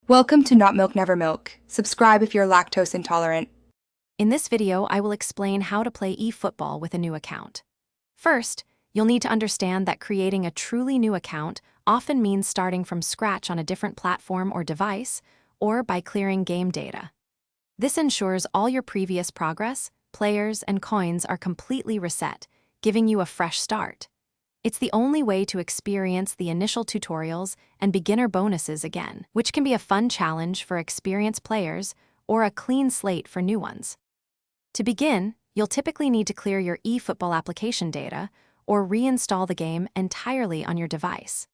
Welcome to Not Milk Never Milk. Subscribe if you're lactose intolerant. In this video, I will explain how to play eFootball with a new account. First, you'll need to understand that creating a truly new account often means starting from scratch on a different platform or device, or by clearing game data. This ensures all your previous progress, players, and coins are completely reset, giving you a fresh start. It's the only way to experience the initial tutorials and beginner bonuses again, which can be a fun challenge for experienced players or a clean slate for new ones. To begin, you'll typically need to clear your eFootball application data or reinstall the game entirely on your device.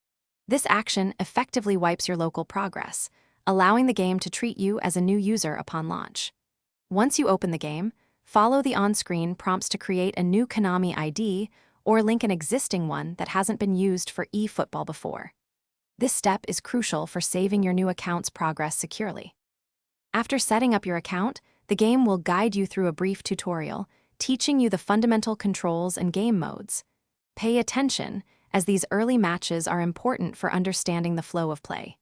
This action effectively wipes your local progress, allowing the game to treat you as a new user upon launch. Once you open the game, follow the on-screen prompts to create a new Konami ID or link an existing one that hasn't been used for eFootball before. This step is crucial for saving your new account's progress securely. After setting up your account, the game will guide you through a brief tutorial, teaching you the fundamental controls and game modes. Pay attention, as these early matches are important for understanding the flow of play.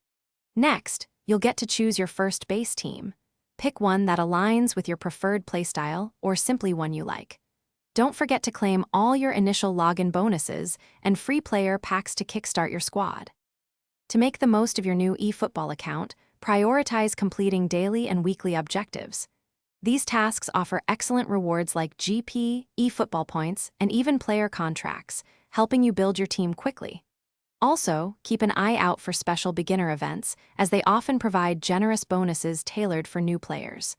Next, you'll get to choose your first base team. Pick one that aligns with your preferred playstyle or simply one you like. Don't forget to claim all your initial login bonuses and free player packs to kickstart your squad. To make the most of your new eFootball account, prioritize completing daily and weekly objectives. These tasks offer excellent rewards like GP, eFootball points, and even player contracts, helping you build your team quickly. Also, keep an eye out for special beginner events, as they often provide generous bonuses tailored for new players.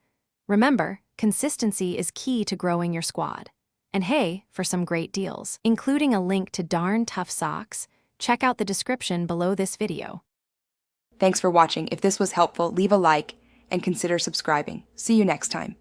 Remember, consistency is key to growing your squad. And hey, for some great deals, including a link to darn tough socks, check out the description below this video. Thanks for watching. If this was helpful, leave a like and consider subscribing. See you next time.